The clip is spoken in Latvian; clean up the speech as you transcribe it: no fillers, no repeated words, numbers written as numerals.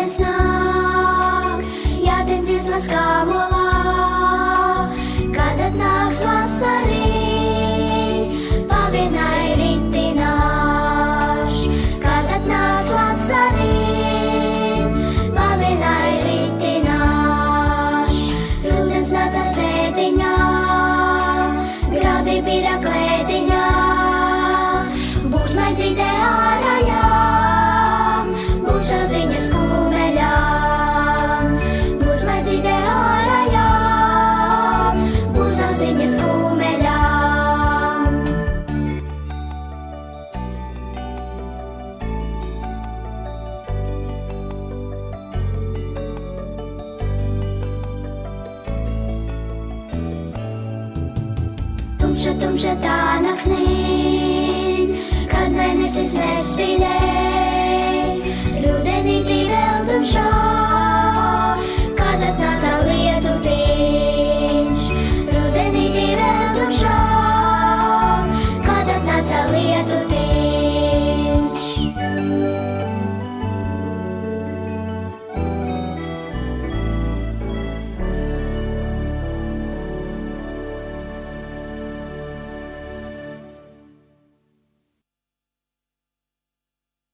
rudens nāk, jātien dziesmas kā molā, kad atnāks vasarī, pavienai ritināš, kad atnāks vasarī, pavienai ritināš. Rudens nāca sēdiņā, graudi bira klēdiņā, būs maizīte ārājā, būs auziņas kumeļā, būs maizīte ārājā, būs auziņas kumeļā. Tumša, tumša tā naksnī, kad mēnesis nespīdē,